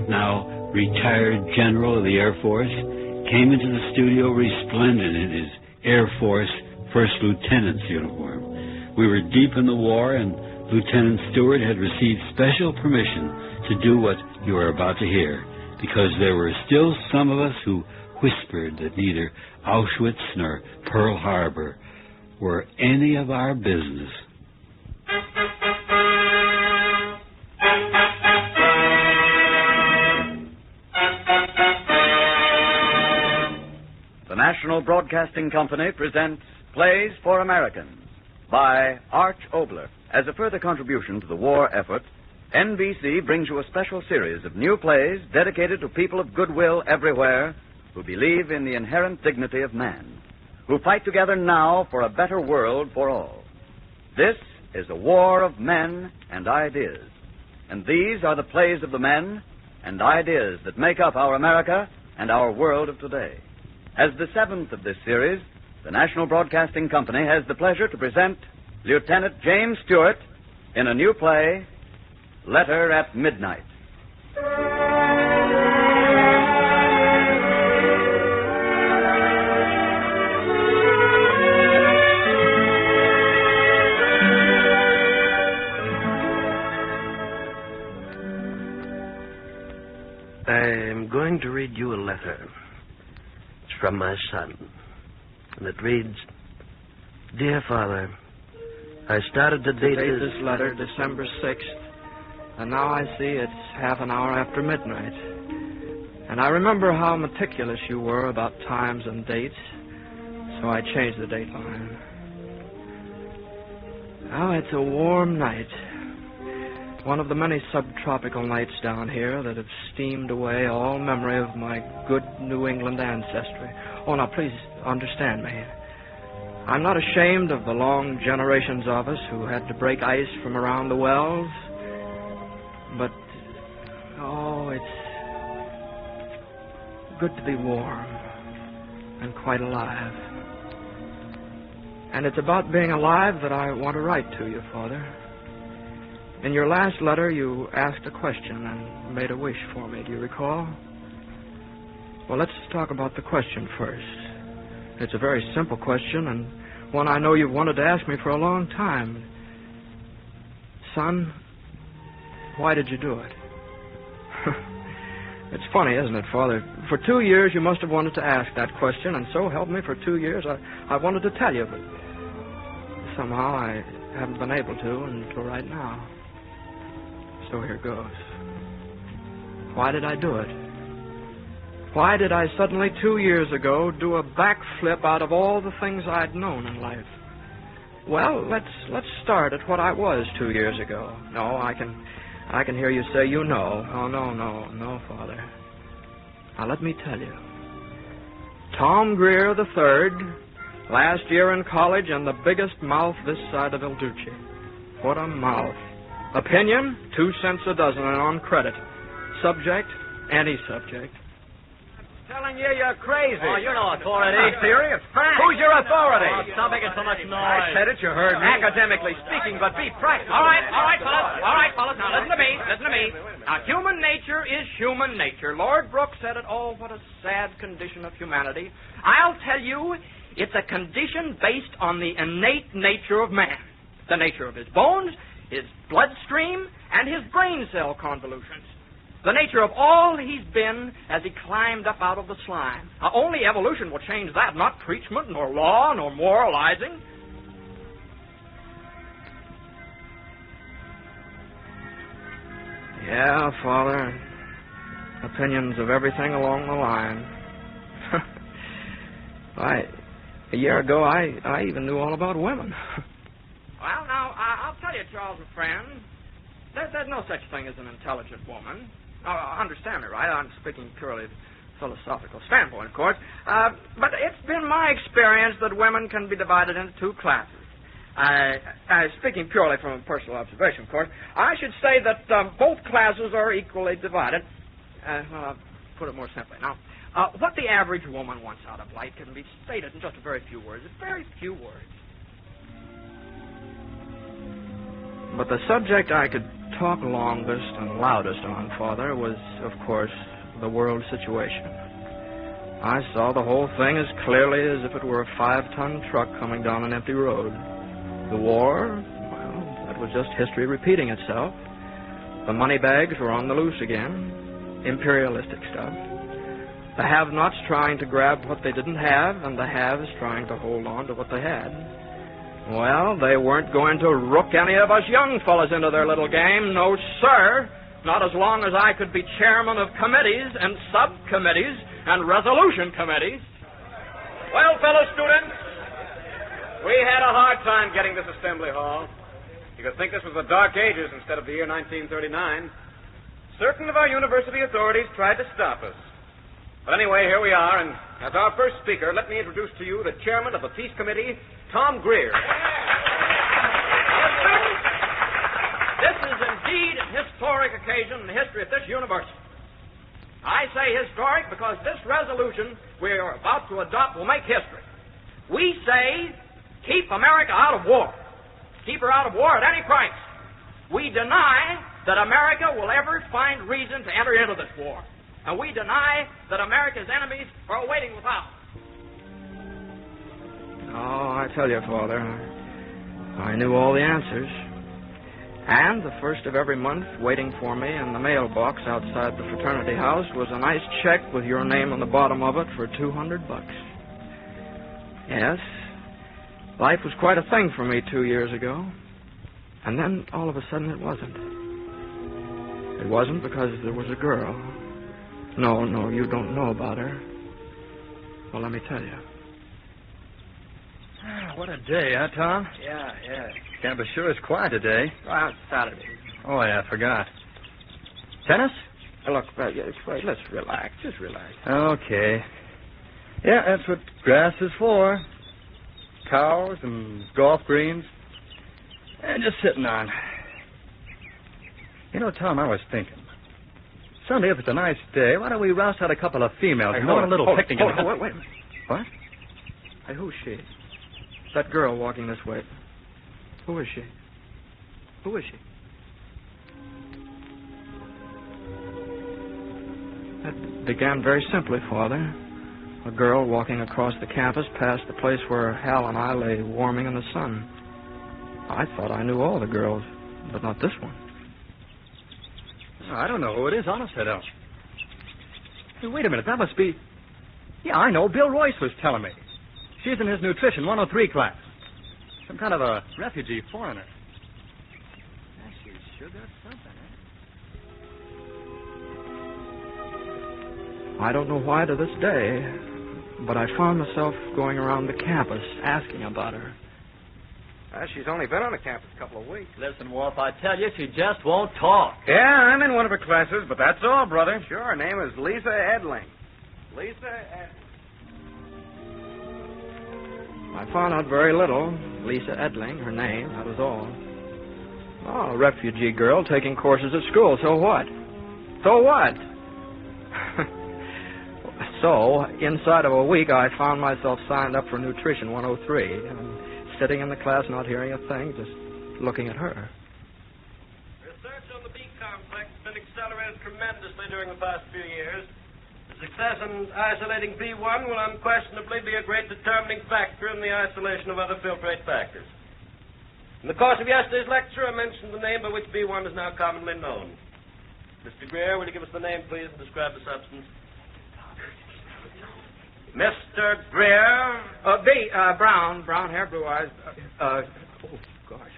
now retired general of the Air Force, came into the studio resplendent in his Air Force first lieutenant's uniform. We were deep in the war, and Lieutenant Stewart had received special permission to do what you are about to hear, because there were still some of us who whispered that neither Auschwitz nor Pearl Harbor were any of our business. The National Broadcasting Company presents Plays for Americans by Arch Oboler. As a further contribution to the war effort, NBC brings you a special series of new plays dedicated to people of goodwill everywhere who believe in the inherent dignity of man, who fight together now for a better world for all. This is a war of men and ideas, and these are the plays of the men and ideas that make up our America and our world of today. As the seventh of this series, the National Broadcasting Company has the pleasure to present Lieutenant James Stewart in a new play, Letter at Midnight. I'm going to read you a letter. It's from my son. And it reads, Dear Father, I started to date this letter December 6th, and now I see it's half an hour after midnight. And I remember how meticulous you were about times and dates, so I changed the date line. Now it's a warm night. One of the many subtropical nights down here that have steamed away all memory of my good New England ancestry. Oh, now, please understand me. I'm not ashamed of the long generations of us who had to break ice from around the wells, but, oh, it's good to be warm and quite alive. And it's about being alive that I want to write to you, Father. In your last letter, you asked a question and made a wish for me. Do you recall? Well, let's talk about the question first. It's a very simple question, and one I know you've wanted to ask me for a long time. Son, why did you do it? It's funny, isn't it, Father? For 2 years, you must have wanted to ask that question, and so help me, for 2 years, I wanted to tell you, but somehow I haven't been able to until right now. So here goes. Why did I do it? Why did I suddenly 2 years ago do a backflip out of all the things I'd known in life? Well, let's start at what I was 2 years ago. No, I can hear you say you know. Oh, no, Father. Now let me tell you. Tom Greer III, last year in college and the biggest mouth this side of El Duce. What a mouth. Opinion, 2 cents a dozen and on credit. Subject, any subject. Telling you you're crazy. Oh, you're no authority. It's not theory, it's fact. Who's your authority? Oh, stop making so much noise. I said it, you heard me. Academically speaking, but be practical. All right, fellas. Now, listen to me. Now, human nature is human nature. Lord Brooks said it. Oh, what a sad condition of humanity. I'll tell you, it's a condition based on the innate nature of man. The nature of his bones, his bloodstream, and his brain cell convolutions. The nature of all he's been as he climbed up out of the slime. Now, only evolution will change that, not preachment, nor law, nor moralizing. Yeah, Father. Opinions of everything along the line. A year ago, I even knew all about women. Well, now, I'll tell you, Charles, a friend, there's no such thing as an intelligent woman. Understand me, right? I'm speaking purely philosophical standpoint, of course. But it's been my experience that women can be divided into 2 classes. Speaking purely from personal observation, of course, I should say that both classes are equally divided. Well, I'll put it more simply. Now, what the average woman wants out of life can be stated in just a very few words. Very few words. But the subject I could talk longest and loudest on, Father, was, of course, the world situation. I saw the whole thing as clearly as if it were a 5-ton truck coming down an empty road. The war, well, that was just history repeating itself. The money bags were on the loose again, imperialistic stuff. The have-nots trying to grab what they didn't have, and the haves trying to hold on to what they had. Well, they weren't going to rook any of us young fellas into their little game. No, sir. Not as long as I could be chairman of committees and subcommittees and resolution committees. Well, fellow students, we had a hard time getting this assembly hall. You could think this was the Dark Ages instead of the year 1939. Certain of our university authorities tried to stop us. But anyway, here we are, and as our first speaker, let me introduce to you the chairman of the Peace Committee, Tom Greer. This is indeed an historic occasion in the history of this university. I say historic because this resolution we are about to adopt will make history. We say, keep America out of war. Keep her out of war at any price. We deny that America will ever find reason to enter into this war. And we deny that America's enemies are waiting without. Oh, I tell you, Father, I knew all the answers. And the first of every month, waiting for me in the mailbox outside the fraternity house was a nice check with your name on the bottom of it for $200. Yes, life was quite a thing for me 2 years ago. And then, all of a sudden, it wasn't. It wasn't because there was a girl. No, you don't know about her. Well, let me tell you. What a day, huh, Tom? Yeah. Can't be sure it's quiet today. Well, it's Saturday. Oh, yeah, I forgot. Tennis? Look, wait, let's relax. Just relax. Okay. Yeah, that's what grass is for. Cows and golf greens. And just sitting on. You know, Tom, I was thinking. Sunday, if it's a nice day, why don't we roust out a couple of females and go on a little picnic? Wait a minute. What? Hey, who's she? That girl walking this way. Who is she? Who is she? That began very simply, Father. A girl walking across the campus past the place where Hal and I lay warming in the sun. I thought I knew all the girls, but not this one. I don't know who it is. Honest, I don't. Hey, wait a minute. That must be... Yeah, I know. Bill Royce was telling me. She's in his nutrition 103 class. Some kind of a refugee foreigner. Yeah, she's sure got something, eh? I don't know why to this day, but I found myself going around the campus asking about her. She's only been on the campus a couple of weeks. Listen, Wolf, I tell you, she just won't talk. Yeah, I'm in one of her classes, but that's all, brother. Sure, her name is Lisa Edling. Lisa Edling. I found out very little. Lisa Edling, her name, that was all. Oh, a refugee girl taking courses at school, so what? So what? So, inside of a week, I found myself signed up for Nutrition 103, and sitting in the class not hearing a thing, just looking at her. Research on the bee complex has been accelerated tremendously during the past few years. The success in isolating B1 will unquestionably be a great determining factor in the isolation of other filtrate factors. In the course of yesterday's lecture, I mentioned the name by which B1 is now commonly known. Mr. Greer, will you give us the name, please, and describe the substance? Mr. Greer. Brown hair, blue eyes. Oh, gosh.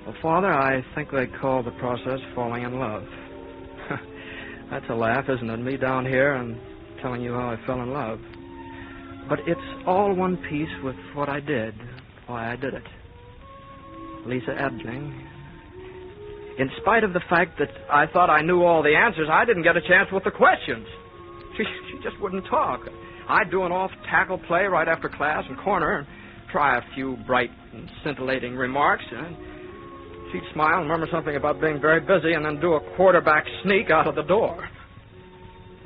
Well, Father, I think they call the process falling in love. That's a laugh, isn't it? Me down here and telling you how I fell in love. But it's all one piece with what I did, why I did it. Lisa Edling. In spite of the fact that I thought I knew all the answers, I didn't get a chance with the questions. She just wouldn't talk. I'd do an off-tackle play right after class in corner and try a few bright and scintillating remarks. And she'd smile and murmur something about being very busy and then do a quarterback sneak out of the door.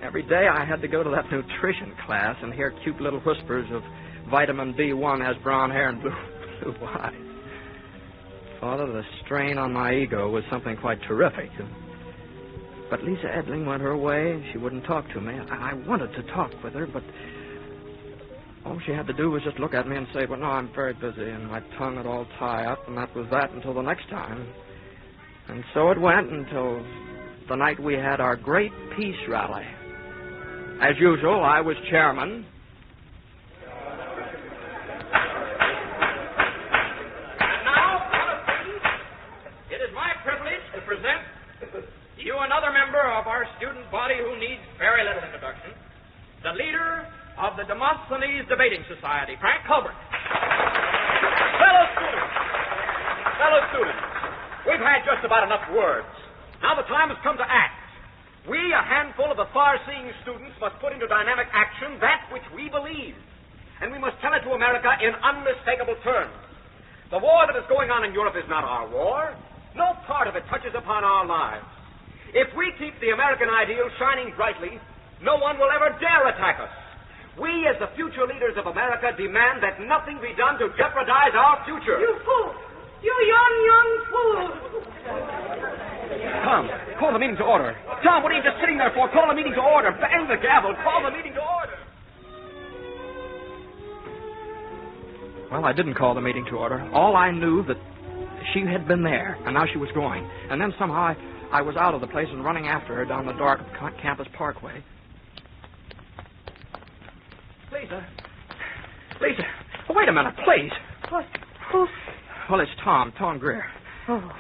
Every day I had to go to that nutrition class and hear cute little whispers of vitamin B1 has brown hair and blue eyes. Father, the strain on my ego was something quite terrific. But Lisa Edling went her way. She wouldn't talk to me. I wanted to talk with her, but all she had to do was just look at me and say, well, no, I'm very busy, and my tongue would all tie up, and that was that until the next time. And so it went until the night we had our great peace rally. As usual, I was chairman. And now, it is my privilege to present to you another member of our student body who needs very little introduction, the leader of the Demosthenes Debating Society, Frank Culbert. Fellow students, we've had just about enough words. Now the time has come to act. We, a handful of the far-seeing students, must put into dynamic action that which we believe. And we must tell it to America in unmistakable terms. The war that is going on in Europe is not our war. No part of it touches upon our lives. If we keep the American ideal shining brightly, no one will ever dare attack us. We, as the future leaders of America, demand that nothing be done to jeopardize our future. You fool! You young fool! Tom, call the meeting to order. Tom, what are you just sitting there for? Call the meeting to order. Bang the gavel. Call the meeting to order. Well, I didn't call the meeting to order. All I knew that she had been there, and now she was going. And then somehow I was out of the place and running after her down the dark campus parkway. Lisa. Oh, wait a minute, please. What? Who? Well, it's Tom Greer. Oh.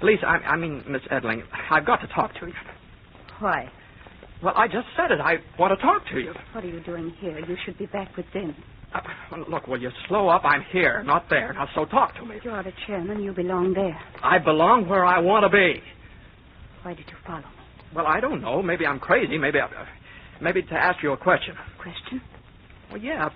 Lisa, I mean, Miss Edling, I've got to talk to you. Why? Well, I just said it. I want to talk to you. What are you doing here? You should be back with them. Look, will you slow up? I'm here, not there. Now, so talk to me. You're the chairman. You belong there. I belong where I want to be. Why did you follow me? Well, I don't know. Maybe I'm crazy. Maybe to ask you a question. Question? Well, yeah.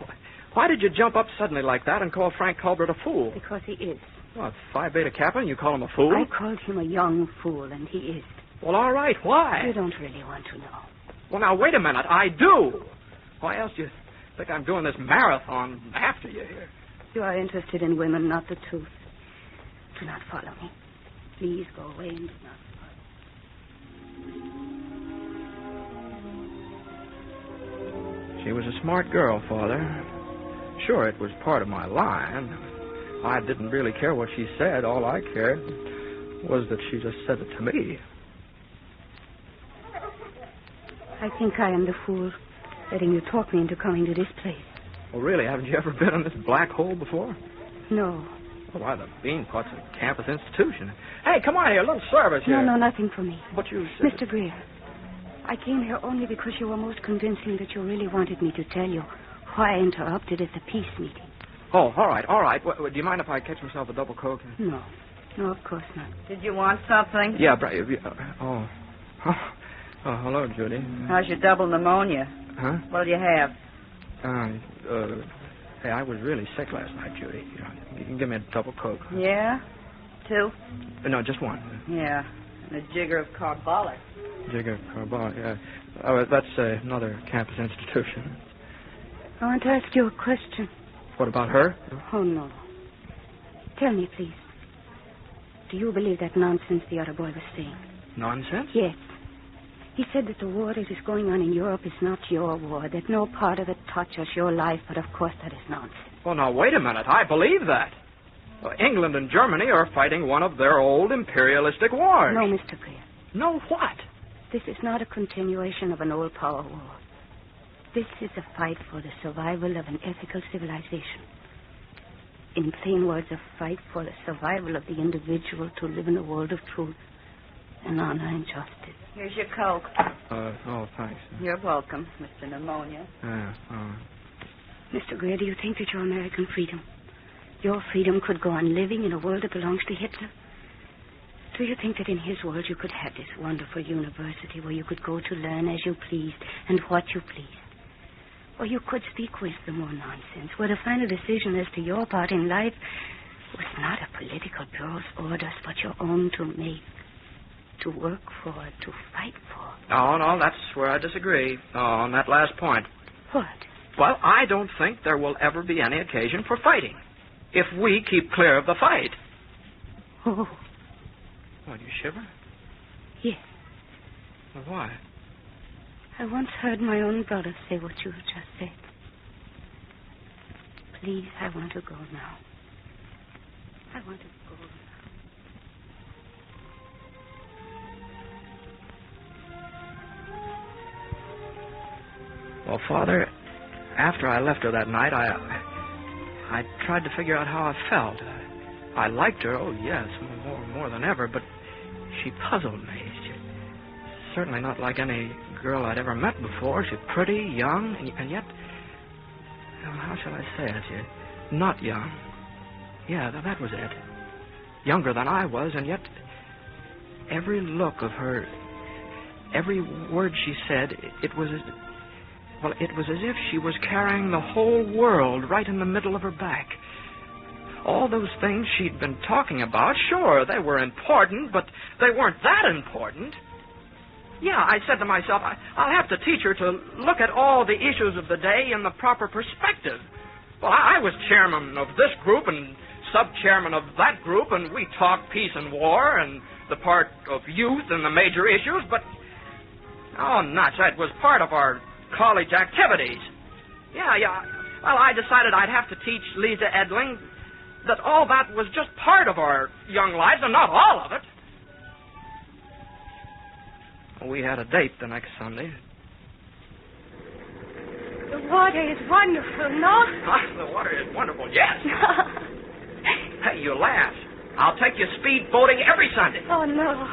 Why did you jump up suddenly like that and call Frank Culbert a fool? Because he is. What, Phi Beta Kappa, and you call him a fool? I called him a young fool, and he is. Well, all right. Why? You don't really want to know. Well, now, wait a minute. I do. Why else do you think I'm doing this marathon after you here? You are interested in women, not the truth. Do not follow me. Please go away and do not follow. She was a smart girl, Father. Sure, it was part of my line. I didn't really care what she said. All I cared was that she just said it to me. I think I am the fool, letting you talk me into coming to this place. Well, really, haven't you ever been in this black hole before? No. Well, why, the Beanpot's a campus institution. Hey, come on here, a little service here. No, nothing for me. But you said... Mr. Greer, I came here only because you were most convincing that you really wanted me to tell you why I interrupted at the peace meeting. Oh, all right. Do you mind if I catch myself a double Coke? No, of course not. Did you want something? Yeah, Oh, hello, Judy. How's your double pneumonia? Huh? What'll you have? Hey, I was really sick last night, Judy. You can give me a double Coke. Yeah? 2? No, just one. Yeah. And a jigger of carbolic. Jigger of carbolic, yeah. Oh, that's another campus institution. I want to ask you a question. What about her? Oh, no. Tell me, please. Do you believe that nonsense the other boy was saying? Nonsense? Yes. He said that the war that is going on in Europe is not your war, that no part of it touches your life, but of course that is nonsense. Well, now, wait a minute. I believe that. Well, England and Germany are fighting one of their old imperialistic wars. No, Mr. Greer. No, what? This is not a continuation of an old power war. This is a fight for the survival of an ethical civilization. In plain words, a fight for the survival of the individual to live in a world of truth and honor and justice. Here's your Coke. Oh, thanks. You're welcome, Mr. Pneumonia. Mr. Greer, do you think that your American freedom, your freedom could go on living in a world that belongs to Hitler? Do you think that in his world you could have this wonderful university where you could go to learn as you pleased and what you pleased? Or you could speak wisdom or nonsense, where the final decision as to your part in life was not a political bureau's orders, but your own to make, to work for, to fight for. Oh, no, that's where I disagree. On that last point. What? Well, I don't think there will ever be any occasion for fighting if we keep clear of the fight. Oh. What, you shiver? Yes. Well, why? I once heard my own brother say what you just said. Please, I want to go now. I want to go now. Well, Father, after I left her that night, I tried to figure out how I felt. I liked her, oh, yes, more than ever, but she puzzled me. She's certainly not like any girl I'd ever met before. She's pretty, young, and yet, well, how shall I say it? She's not young. Yeah, that was it. Younger than I was, and yet every look of her, every word she said, it was as if she was carrying the whole world right in the middle of her back. All those things she'd been talking about, sure, they were important, but they weren't that important. Yeah, I said to myself, I'll have to teach her to look at all the issues of the day in the proper perspective. Well, I was chairman of this group and sub-chairman of that group, and we talked peace and war and the part of youth and the major issues, but, oh, nuts, that was part of our college activities. Yeah. Well, I decided I'd have to teach Lisa Edling that all that was just part of our young lives and not all of it. We had a date the next Sunday. The water is wonderful, no? The water is wonderful, yes. Hey, you laugh. I'll take you speed boating every Sunday. Oh, no.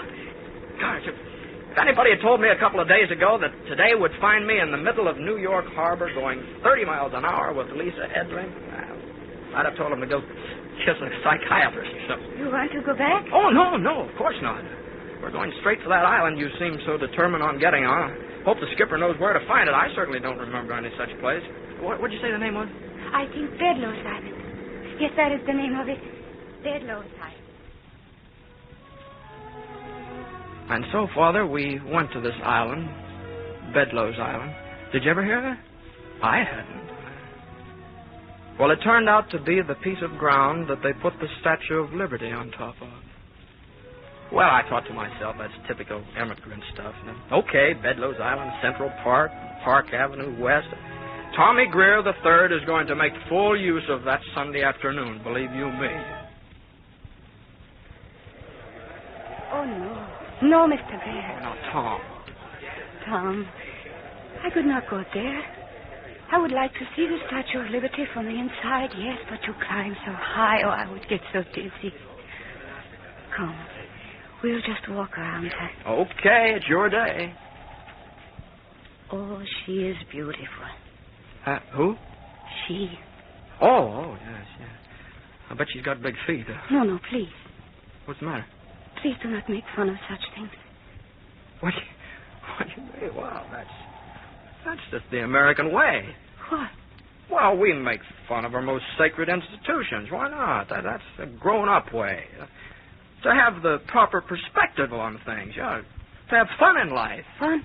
Gosh, if anybody had told me a couple of days ago that today would find me in the middle of New York Harbor going 30 miles an hour with Lisa Edling, I'd have told him to go kiss a psychiatrist or something. You want to go back? Oh, no, of course not. We're going straight for that island you seem so determined on getting on. Hope the skipper knows where to find it. I certainly don't remember any such place. What'd you say the name was? I think Bedloe's Island. Yes, that is the name of it. Bedloe's Island. And so, Father, we went to this island, Bedloe's Island. Did you ever hear that? I hadn't. Well, it turned out to be the piece of ground that they put the Statue of Liberty on top of. Well, I thought to myself, that's typical immigrant stuff. Okay, Bedloe's Island, Central Park, Park Avenue West. Tommy Greer III is going to make full use of that Sunday afternoon, believe you me. Oh, no. No, Mr. Greer. Now, Tom. Tom, I could not go there. I would like to see the Statue of Liberty from the inside, yes, but to climb so high, I would get so dizzy. Come. We'll just walk around her. Okay, it's your day. Oh, she is beautiful. Who? She. Oh, yes. I bet she's got big feet. No, please. What's the matter? Please do not make fun of such things. What do you mean? Well, that's just the American way. What? Well, we make fun of our most sacred institutions. Why not? That's the grown-up way. To have the proper perspective on things, to have fun in life. Fun?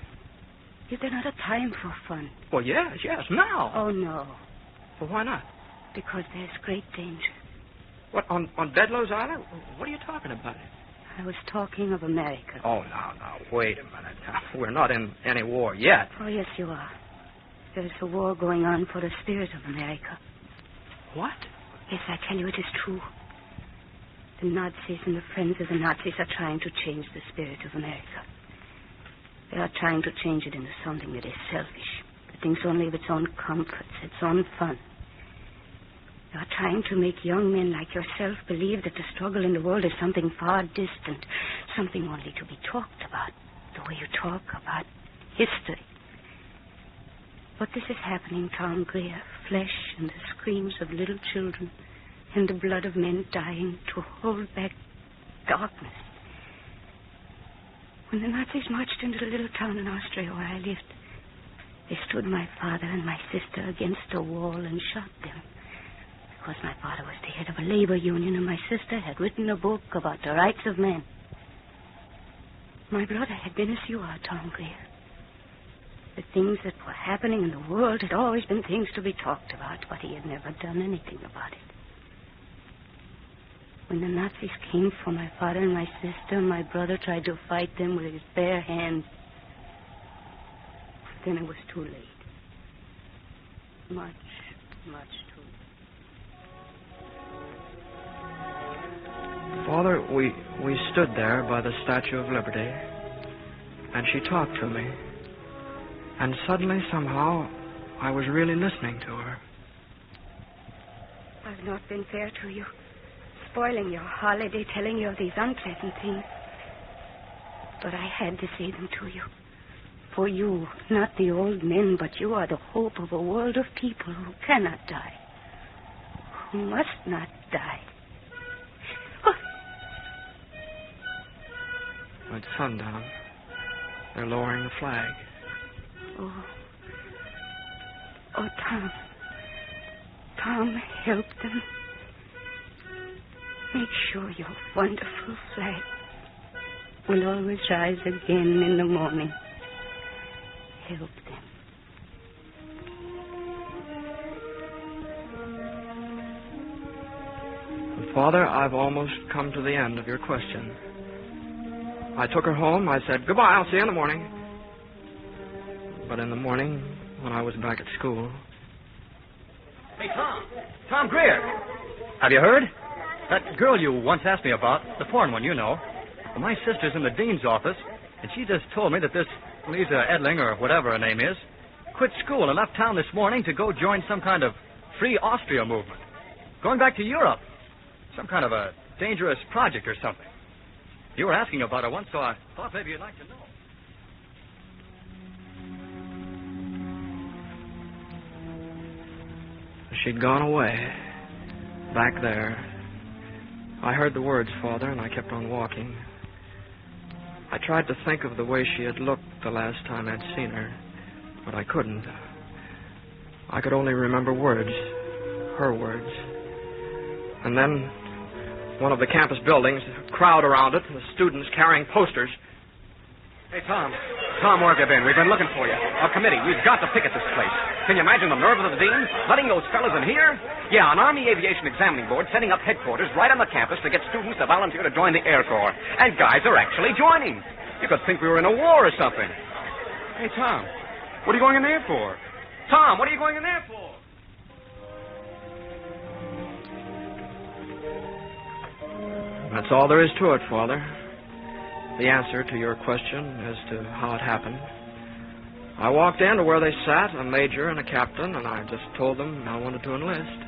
Is there not a time for fun? Well, yes, now. Oh, no. Well, why not? Because there's great danger. What, on Bedloe's Island? What are you talking about? I was talking of America. Oh, now, wait a minute. We're not in any war yet. Oh, yes, you are. There's a war going on for the spirit of America. What? Yes, I tell you, it is true. The Nazis and the friends of the Nazis are trying to change the spirit of America. They are trying to change it into something that is selfish, that thinks only of its own comforts, its own fun. They are trying to make young men like yourself believe that the struggle in the world is something far distant, something only to be talked about, the way you talk about history. But this is happening, Tom Greer, flesh and the screams of little children and the blood of men dying to hold back darkness. When the Nazis marched into the little town in Austria where I lived, they stood my father and my sister against a wall and shot them. Because my father was the head of a labor union and my sister had written a book about the rights of men. My brother had been as you are, Tom Greer. The things that were happening in the world had always been things to be talked about, but he had never done anything about it. When the Nazis came for my father and my sister, my brother tried to fight them with his bare hands. But then it was too late. Much, much too late. Father, we stood there by the Statue of Liberty, and she talked to me. And suddenly, somehow, I was really listening to her. I've not been fair to you, spoiling your holiday, telling you of these unpleasant things. But I had to say them to you. For you, not the old men, but you are the hope of a world of people who cannot die, who must not die. It's sundown. They're lowering the flag. Oh, Tom. Tom, help them. Make sure your wonderful flag will always rise again in the morning. Help them. Father, I've almost come to the end of your question. I took her home. I said, goodbye, I'll see you in the morning. But in the morning, when I was back at school... Hey, Tom. Tom Greer. Have you heard? That girl you once asked me about, the foreign one, you know. Well, my sister's in the dean's office, and she just told me that this Lisa Edling, or whatever her name is, quit school and left town this morning to go join some kind of free Austria movement. Going back to Europe. Some kind of a dangerous project or something. You were asking about her once, so I thought maybe you'd like to know. She'd gone away. Back there. I heard the words, Father, and I kept on walking. I tried to think of the way she had looked the last time I'd seen her, but I couldn't. I could only remember words, her words. And then one of the campus buildings, a crowd around it, the students carrying posters. Hey, Tom. Tom, where have you been? We've been looking for you. Our committee, we've got to picket this place. Can you imagine the nerve of the dean? Letting those fellas in here? Yeah, an Army Aviation Examining Board setting up headquarters right on the campus to get students to volunteer to join the Air Corps. And guys are actually joining. You could think we were in a war or something. Hey, Tom, what are you going in there for? Tom, what are you going in there for? That's all there is to it, Father. The answer to your question as to how it happened. I walked into where they sat, a major and a captain, and I just told them I wanted to enlist.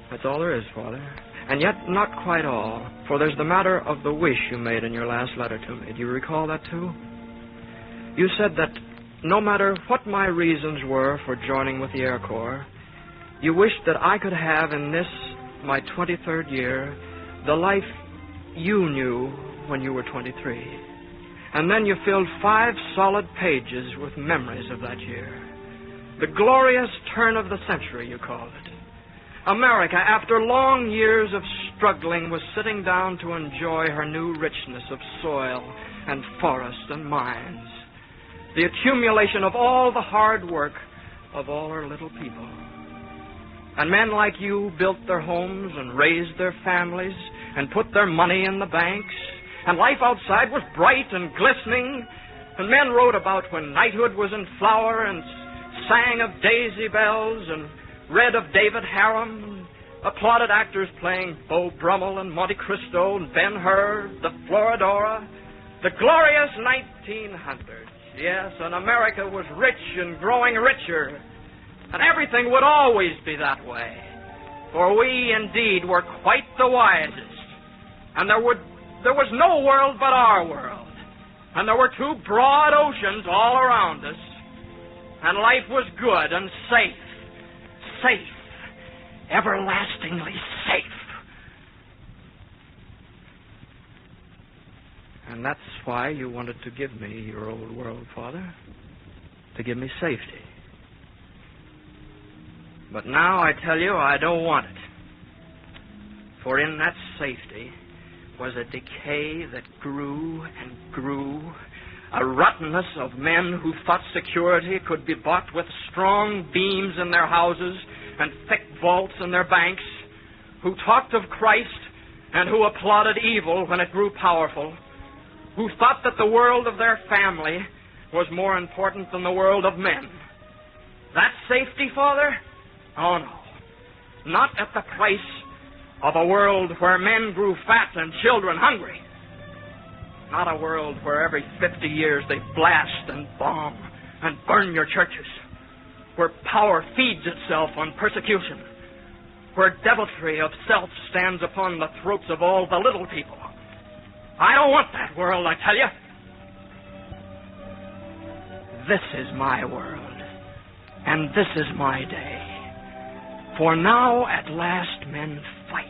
That's all there is, Father. And yet, not quite all, for there's the matter of the wish you made in your last letter to me. Do you recall that, too? You said that no matter what my reasons were for joining with the Air Corps, you wished that I could have in this, my 23rd year, the life you knew when you were 23. And then you filled 5 solid pages with memories of that year. The glorious turn of the century, you called it. America, after long years of struggling, was sitting down to enjoy her new richness of soil and forest and mines. The accumulation of all the hard work of all her little people. And men like you built their homes and raised their families and put their money in the banks. And life outside was bright and glistening. And men wrote about when knighthood was in flower and sang of daisy bells and read of David Harum, applauded actors playing Beau Brummel and Monte Cristo and Ben-Hur, the Floridora, the glorious 1900s. Yes, and America was rich and growing richer. And everything would always be that way. For we, indeed, were quite the wisest. And there was no world but our world. And there were 2 broad oceans all around us. And life was good and safe. Safe. Everlastingly safe. And that's why you wanted to give me your old world, Father. To give me safety. But now I tell you I don't want it. For in that safety, was a decay that grew and grew, a rottenness of men who thought security could be bought with strong beams in their houses and thick vaults in their banks, who talked of Christ and who applauded evil when it grew powerful, who thought that the world of their family was more important than the world of men. That safety, Father? Oh, no. Not at the price of a world where men grew fat and children hungry. Not a world where every 50 years they blast and bomb and burn your churches, where power feeds itself on persecution, where deviltry of self stands upon the throats of all the little people. I don't want that world, I tell you. This is my world, and this is my day. For now, at last, men fight,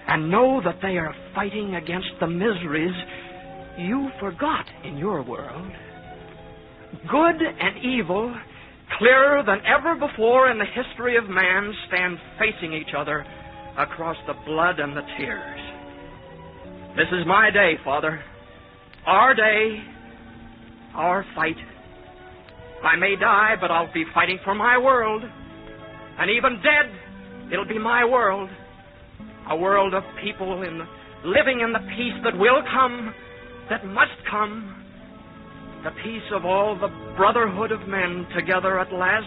and know that they are fighting against the miseries you forgot in your world. Good and evil, clearer than ever before in the history of man, stand facing each other across the blood and the tears. This is my day, Father. Our day, our fight. I may die, but I'll be fighting for my world. And even dead, it'll be my world. A world of people living in the peace that will come, that must come. The peace of all the brotherhood of men together at last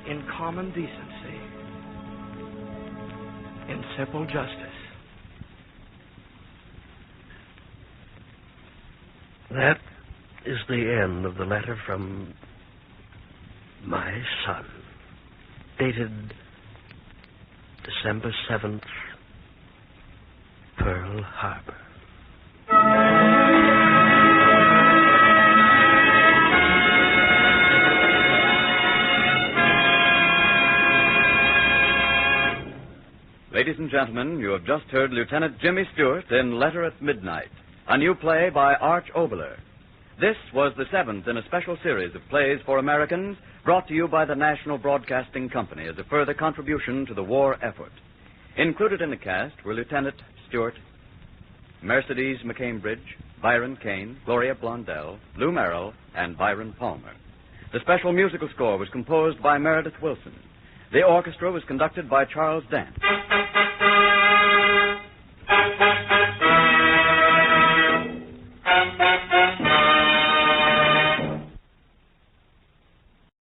in common decency, in simple justice. That is the end of the letter from my son, dated December 7th, Pearl Harbor. Ladies and gentlemen, you have just heard Lieutenant Jimmy Stewart in Letter at Midnight, a new play by Arch Oboler. This was the seventh in a special series of plays for Americans brought to you by the National Broadcasting Company as a further contribution to the war effort. Included in the cast were Lieutenant Stewart, Mercedes McCambridge, Byron Kane, Gloria Blondell, Lou Merrill, and Byron Palmer. The special musical score was composed by Meredith Wilson. The orchestra was conducted by Charles Dance.